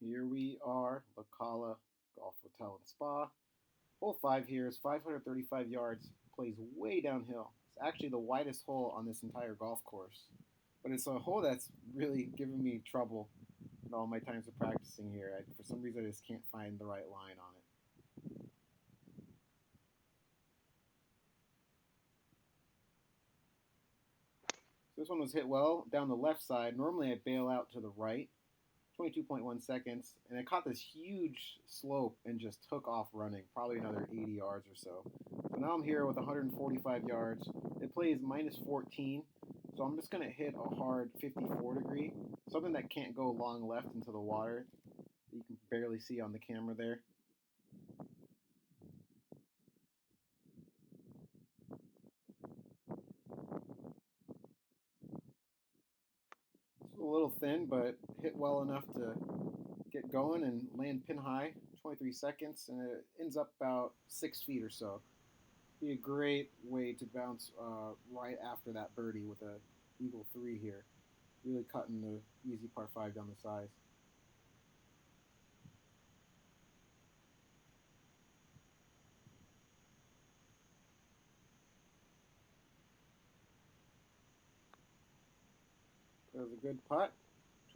Here we are, the Cala Golf Hotel and Spa. Hole 5 here is 535 yards, plays way downhill. It's actually the widest hole on this entire golf course. But it's a hole that's really given me trouble in all my times of practicing here. For some reason, I just can't find the right line on it. So this one was hit well down the left side. Normally, I bail out to the right. 22.1 seconds, and it caught this huge slope and just took off running, probably another 80 yards or so. So now I'm here with 145 yards. It plays minus 14, so I'm just going to hit a hard 54 degree, something that can't go long left into the water. You can barely see on the camera there. It's a little thin, but hit well enough to get going and land pin high, 23 seconds, and it ends up about 6 feet or so. Be a great way to bounce right after that birdie with a eagle 3 here. Really cutting the easy par 5 down the size. That was a good putt,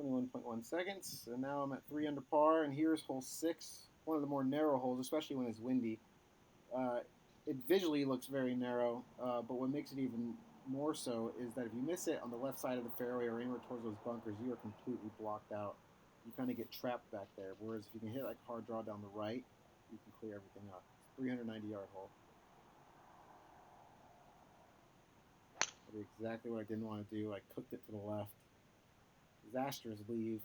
21.1 seconds, and now I'm at 3 under par, and here's hole 6, one of the more narrow holes, especially when it's windy. Uh, it visually looks very narrow, but what makes it even more so is that if you miss it on the left side of the fairway or anywhere towards those bunkers, you are completely blocked out. You kind of get trapped back there. Whereas if you can hit like hard draw down the right, you can clear everything up. It's a 390-yard hole. I did exactly what I didn't want to do. I cooked it to the left. Disastrous leave.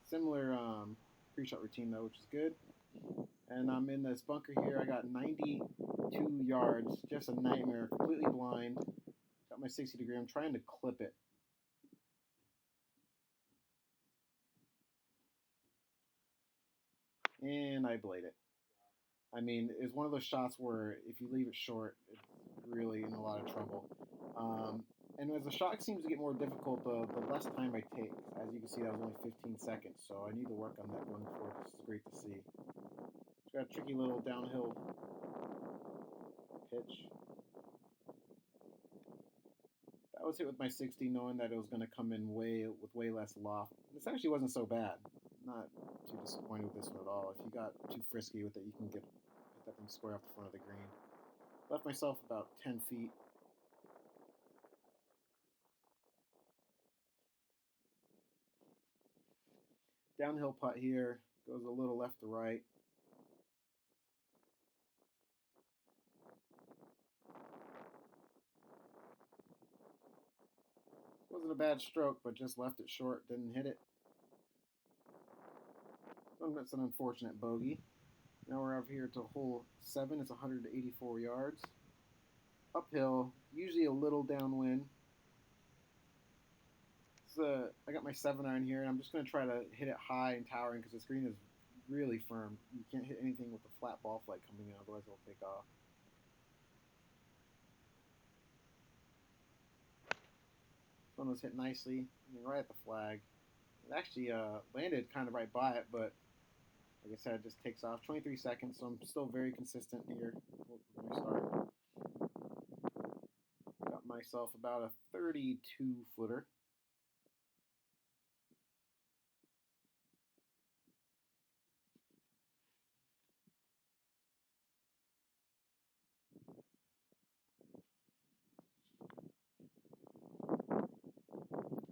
Similar pre-shot routine though, which is good. And I'm in this bunker here. I got 92 yards, just a nightmare, completely blind. Got my 60 degree. I'm trying to clip it. And I blade it. I mean, it's one of those shots where if you leave it short, it's really in a lot of trouble. And as the shot seems to get more difficult, the less time I take. As you can see, that was only 15 seconds, so I need to work on that going forward. This is great to see. It's got a tricky little downhill pitch. That was hit with my 60, knowing that it was going to come in way less loft. This actually wasn't so bad. Not too disappointed with this one at all. If you got too frisky with it, you can get that thing square off the front of the green. Left myself about 10 feet. Downhill putt here. Goes a little left to right. This wasn't a bad stroke, but just left it short. Didn't hit it. So that's an unfortunate bogey. Now we're up here to hole 7. It's 184 yards. Uphill, usually a little downwind. I got my 7-iron here, and I'm just going to try to hit it high and towering because this green is really firm. You can't hit anything with the flat ball flight coming in, otherwise it'll take off. This one was hit nicely, right at the flag. It actually landed kind of right by it, but like I said, it just takes off. 23 seconds, so I'm still very consistent here with my start. Got myself about a 32 footer.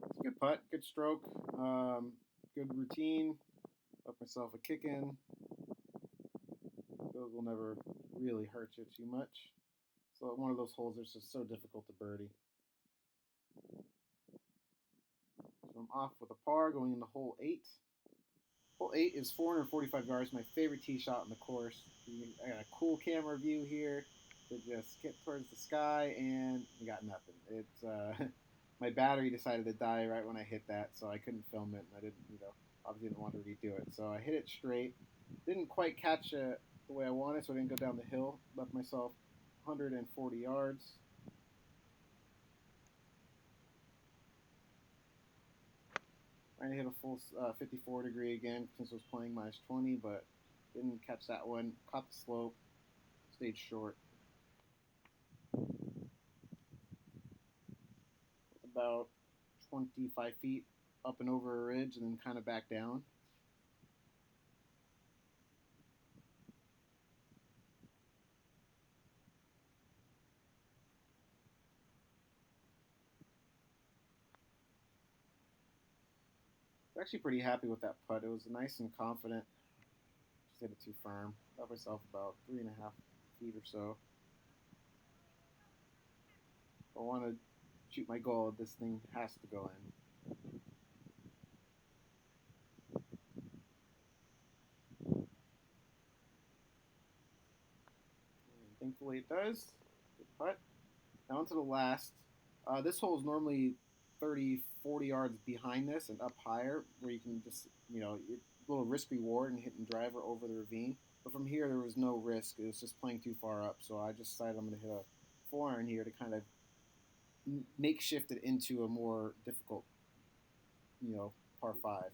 It's a good putt, good stroke, good routine. Let myself a kick in. Those will never really hurt you too much. So one of those holes that's just so difficult to birdie. So I'm off with a par going into hole 8. Hole 8 is 445 yards, my favorite tee shot on the course. I got a cool camera view here to just get towards the sky, and we got nothing. It's my battery decided to die right when I hit that, so I couldn't film it, and I didn't, obviously didn't want to redo it. So I hit it straight. Didn't quite catch it the way I wanted, so I didn't go down the hill. Left myself 140 yards. Trying to hit a full 54 degree again since I was playing -20, but didn't catch that one. Caught the slope, stayed short. About 25 feet up and over a ridge and then kind of back down. Actually pretty happy with that putt. It was nice and confident. Just hit it too firm. Got myself about 3.5 feet or so. If I want to shoot my goal, this thing has to go in. And thankfully it does. Good putt. Now onto the last. This hole is normally 30, 40 yards behind this and up higher, where you can just, a little risk reward and hitting driver over the ravine. But from here, there was no risk. It was just playing too far up. So I just decided I'm going to hit a 4-iron here to kind of makeshift it into a more difficult, par 5.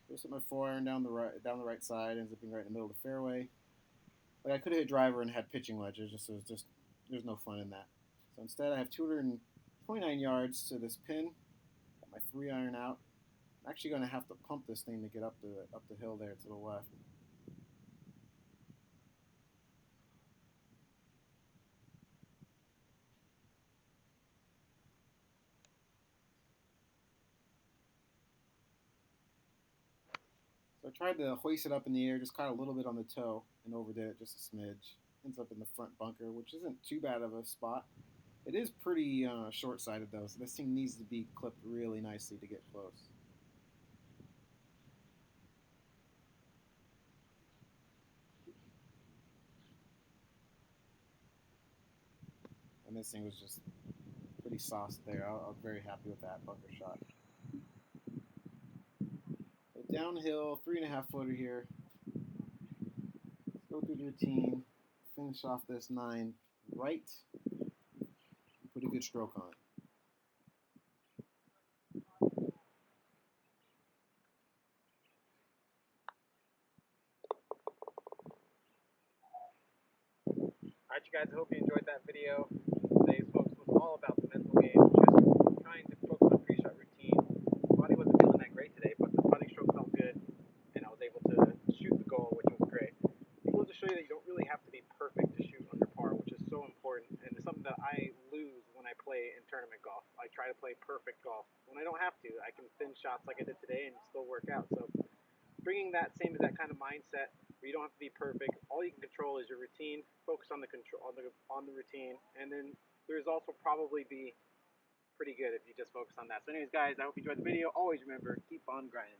Just hit my 4-iron down the right side, ends up being right in the middle of the fairway. Like I could have hit driver and had pitching wedge. There's no fun in that. So instead, I have 229 yards to this pin. Got my 3-iron out. I'm actually going to have to pump this thing to get up the hill there to the left. So I tried to hoist it up in the air, just caught a little bit on the toe and overdid it just a smidge. Ends up in the front bunker, which isn't too bad of a spot. It is pretty short-sighted though, so this thing needs to be clipped really nicely to get close. And this thing was just pretty sauced there. I'm very happy with that bunker shot. So downhill, 3.5-footer here. Let's go through the routine, finish off this 9 right, and put a good stroke on it. Alright, you guys, I hope you enjoyed that video. Today's focus was all about the mental game, just trying to focus on pre-shot routine. Body wasn't feeling that great today, but the putting stroke felt good, and I was able to shoot the goal, which was great. It goes to show you that you don't really have to be perfect to shoot under par, which is so important, and it's something that I lose when I play in tournament golf. I try to play perfect golf. When I don't have to, I can thin shots like I did today and still work out. So bringing that kind of mindset where you don't have to be perfect. All you can control is your routine. Focus on the routine, and then the results will probably be pretty good if you just focus on that. So, anyways, guys, I hope you enjoyed the video. Always remember, keep on grinding.